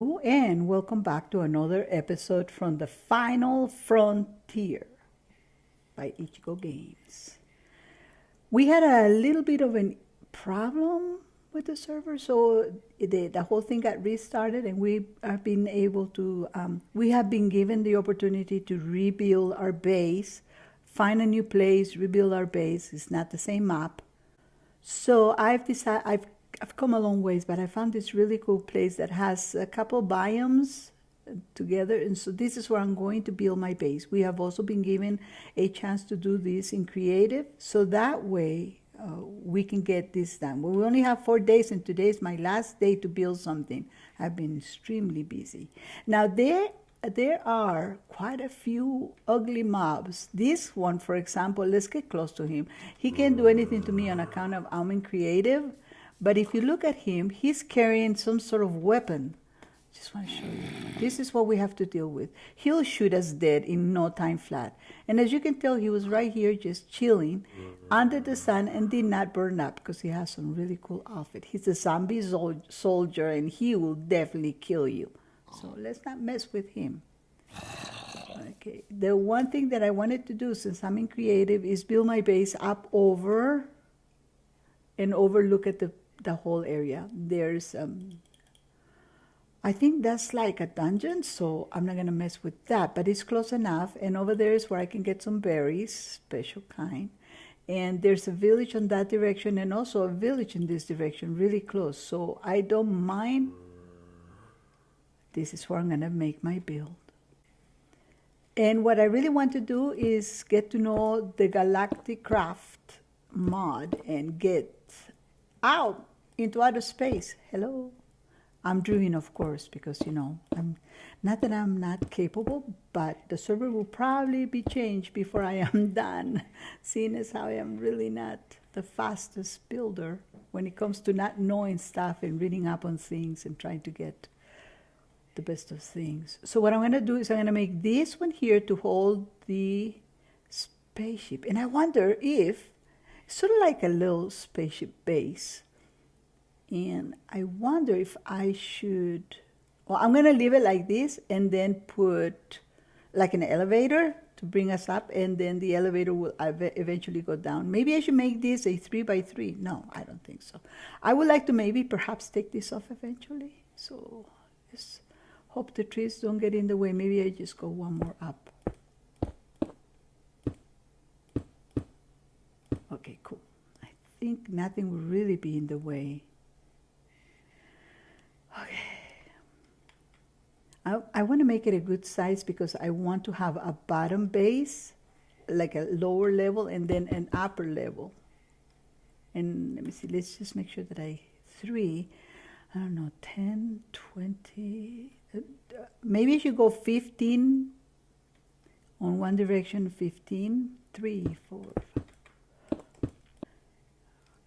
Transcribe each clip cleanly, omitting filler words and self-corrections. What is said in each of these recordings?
And welcome back to another episode from the Final Frontier by IchigoGames. We had a little bit of a problem with the server, so the whole thing got restarted, and we have been able to, we have been given the opportunity to rebuild our base, find a new place, rebuild our base. It's not the same map. So I've decided, I've come a long ways, but I found this really cool place that has a couple biomes together, and so this is where I'm going to build my base. We have also been given a chance to do this in creative, so that way we can get this done. Well, we only have 4 days, and today is my last day to build something. I've been extremely busy. Now there are quite a few ugly mobs. This one, for example, let's get close to him. He can't do anything to me on account of I'm in creative. But if you look at him, he's carrying some sort of weapon. Just want to show you. This is what we have to deal with. He'll shoot us dead in no time flat. And as you can tell, he was right here just chilling under the sun and did not burn up because he has some really cool outfit. He's a zombie soldier, and he will definitely kill you. So let's not mess with him. Okay. The one thing that I wanted to do, since I'm in creative, is build my base up over and overlook at the whole area. There's, I think that's like a dungeon, so I'm not going to mess with that, but it's close enough. And over there is where I can get some berries, special kind. And there's a village on that direction and also a village in this direction, really close. So I don't mind. This is where I'm going to make my build. And what I really want to do is get to know the Galactic Craft mod and get out into outer space. Hello. I'm dreaming, of course, because, you know, I'm not that I'm not capable, but the server will probably be changed before I am done, seeing as how I am really not the fastest builder when it comes to not knowing stuff and reading up on things and trying to get the best of things. So what I'm going to do is I'm going to make this one here to hold the spaceship. And I wonder if, sort of like a little spaceship base, and I wonder if I should, well, I'm going to leave it like this and then put like an elevator to bring us up, and then the elevator will eventually go down. Maybe I should make this a 3x3. No, I don't think so. I would like to maybe perhaps take this off eventually. So just hope the trees don't get in the way. Maybe I just go one more up. Okay, cool. I think nothing will really be in the way. Okay. I want to make it a good size because I want to have a bottom base, like a lower level, and then an upper level. And let me see, let's just make sure that I don't know, 10, 20, maybe I should go 15 on one direction, 15, 3, 4, 5.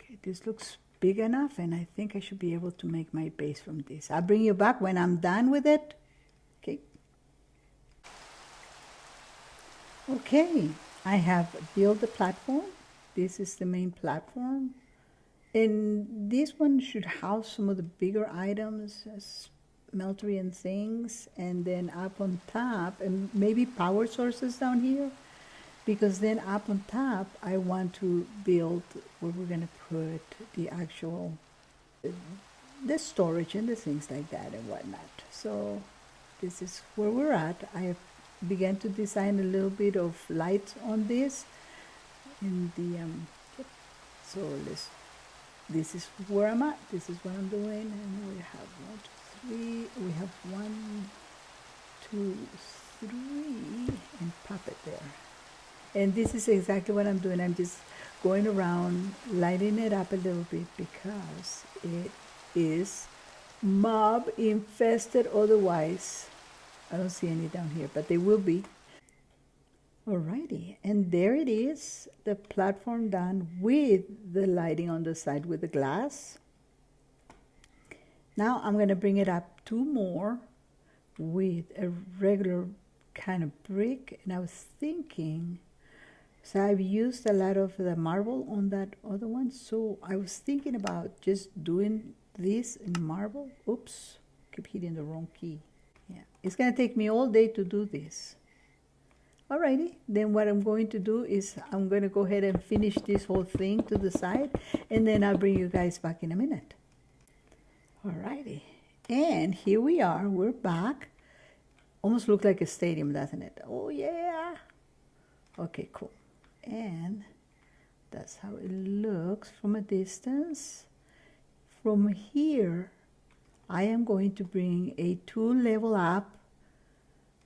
Okay, this looks big enough, and I think I should be able to make my base from this. I'll bring you back when I'm done with it. Okay. Okay, I have built the platform. This is the main platform. And this one should house some of the bigger items, smeltery and things, and then up on top, and maybe power sources down here. Because then up on top, I want to build where we're going to put the actual, the storage and the things like that and whatnot. So this is where we're at. I have began to design a little bit of light on this. In the, so this is where I'm at. This is what I'm doing. And we have 1, 2, 3. We have 1, 2, 3, and pop it there. And this is exactly what I'm doing. I'm just going around, lighting it up a little bit because it is mob infested. Otherwise, I don't see any down here, but they will be. Alrighty, and there it is, the platform done with the lighting on the side with the glass. Now I'm going to bring it up 2 more with a regular kind of brick, and I was thinking, so I've used a lot of the marble on that other one, so I was thinking about just doing this in marble. Oops, keep hitting the wrong key. Yeah, it's gonna take me all day to do this. Alrighty, then what I'm going to do is I'm going to go ahead and finish this whole thing to the side, and then I'll bring you guys back in a minute. Alrighty, and here we are, we're back. Almost looks like a stadium, doesn't it? Oh yeah. Okay, cool. And that's how it looks from a distance. From here, I am going to bring a 2 level up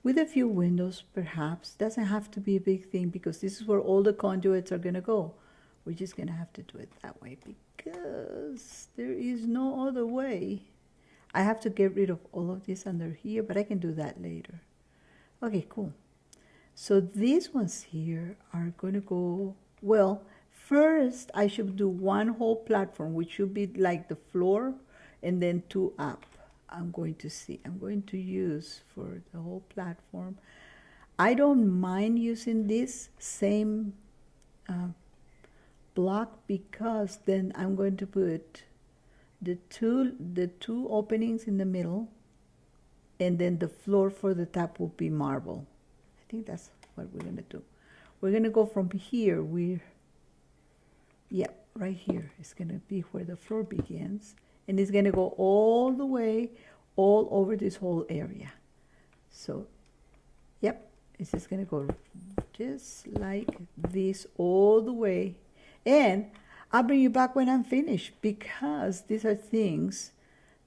with a few windows, perhaps. Doesn't have to be a big thing because this is where all the conduits are going to go. We're just going to have to do it that way because there is no other way. I have to get rid of all of this under here, but I can do that later. Okay, cool. So these ones here are going to go, well, first I should do one whole platform, which should be like the floor, and then 2 up. I'm going to use for the whole platform. I don't mind using this same block because then I'm going to put the two openings in the middle, and then the floor for the top will be marble. I think that's what we're going to do. We're going to go from here. Right here. It's going to be where the floor begins. And it's going to go all the way, all over this whole area. So, yep, it's just going to go just like this all the way. And I'll bring you back when I'm finished because these are things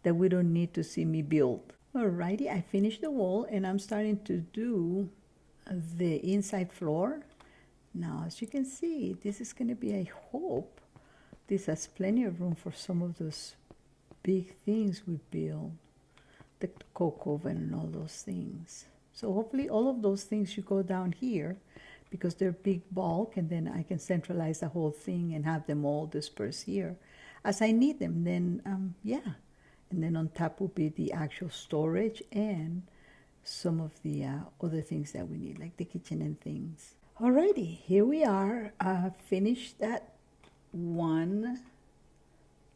that we don't need to see me build. Alrighty, I finished the wall and I'm starting to do the inside floor. Now, as you can see, this is going to be, I hope, this has plenty of room for some of those big things we build, the coke oven and all those things. So hopefully all of those things should go down here because they're big bulk, and then I can centralize the whole thing and have them all dispersed here as I need them. Then, yeah. And then on top will be the actual storage and some of the other things that we need, like the kitchen and things. Alrighty, here we are. Finished that one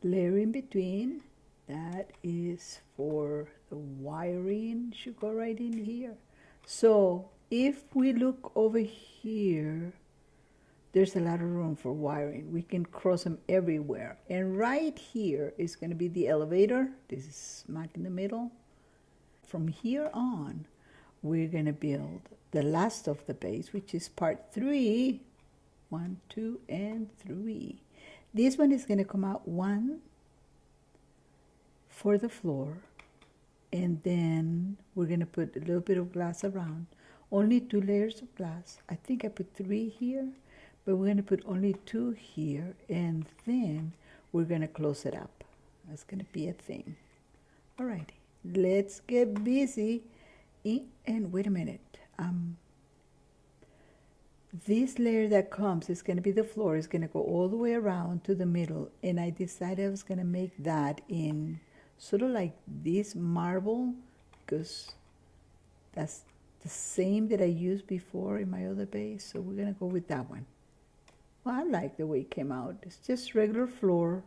layer in between. That is for the wiring, should go right in here. So if we look over here, there's a lot of room for wiring. We can cross them everywhere. And right here is going to be the elevator. This is smack in the middle. From here on, we're going to build the last of the base, which is part 3. 1, 2, and 3. This one is going to come out 1 for the floor, and then we're going to put a little bit of glass around. Only 2 layers of glass. I think I put 3 here, but we're going to put only 2 here, and then we're going to close it up. That's going to be a thing. Alrighty, let's get busy. And wait a minute. This layer that comes is going to be the floor. It's going to go all the way around to the middle, and I decided I was going to make that in sort of like this marble because that's the same that I used before in my other base. So we're going to go with that one. Well, I like the way it came out. It's just regular floor.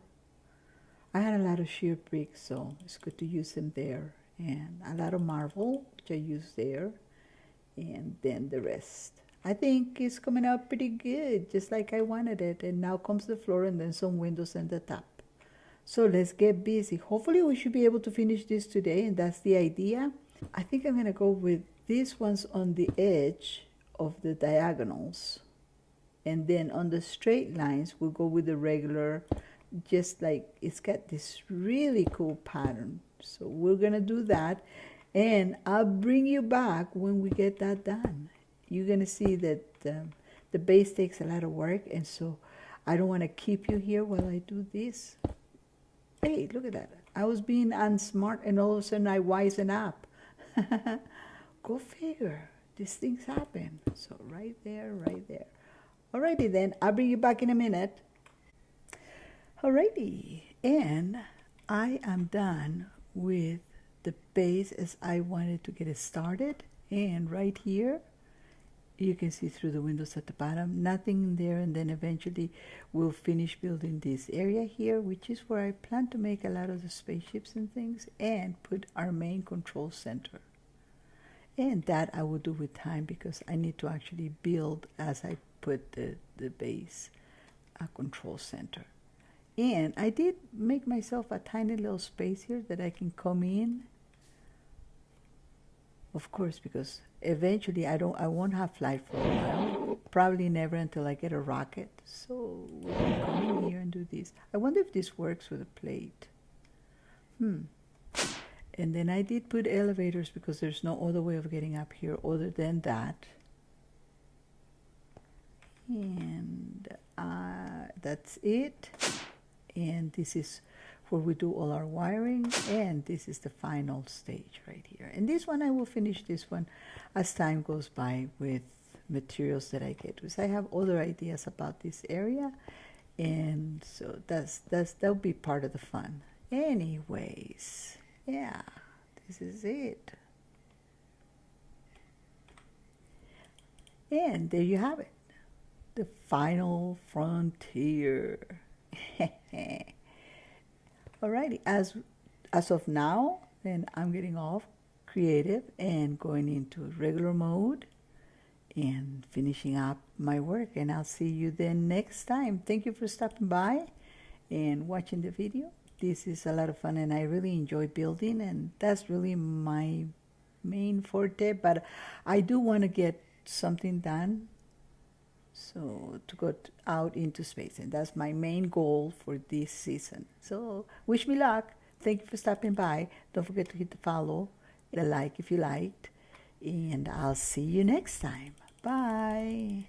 I had a lot of sheer bricks, so it's good to use them there. And a lot of marble, which I used there. And then the rest. I think it's coming out pretty good, just like I wanted it. And now comes the floor and then some windows on the top. So let's get busy. Hopefully we should be able to finish this today, and that's the idea. I think I'm going to go with these ones on the edge of the diagonals. And then on the straight lines, we'll go with the regular, just like it's got this really cool pattern. So we're going to do that. And I'll bring you back when we get that done. You're going to see that the base takes a lot of work, and so I don't want to keep you here while I do this. Hey, look at that. I was being unsmart, and all of a sudden I wisen up. Go figure. These things happen. So right there, right there. Alrighty then, I'll bring you back in a minute. Alrighty, and I am done with the base as I wanted to get it started. And right here You can see through the windows at the bottom, nothing there, and then eventually we'll finish building this area here, which is where I plan to make a lot of the spaceships and things, and put our main control center. And that I will do with time, because I need to actually build as I put the base control center. And I did make myself a tiny little space here that I can come in. Of course, because eventually I won't have flight for a while. Probably never until I get a rocket. So we'll come in here and do this. I wonder if this works with a plate. And then I did put elevators because there's no other way of getting up here other than that. And that's it. And this is where we do all our wiring, and this is the final stage right here. And this one, I will finish this one as time goes by with materials that I get, because I have other ideas about this area, and so that'll be part of the fun. Anyways, yeah, this is it. And there you have it, the final frontier. Alrighty, as of now, then I'm getting off creative and going into regular mode and finishing up my work, and I'll see you then next time. Thank you for stopping by and watching the video. This is a lot of fun, and I really enjoy building, and that's really my main forte, but I do want to get something done, so to go out into space, and that's my main goal for this season. So wish me luck. Thank you for stopping by. Don't forget to hit the follow, the like if you liked, and I'll see you next time. Bye.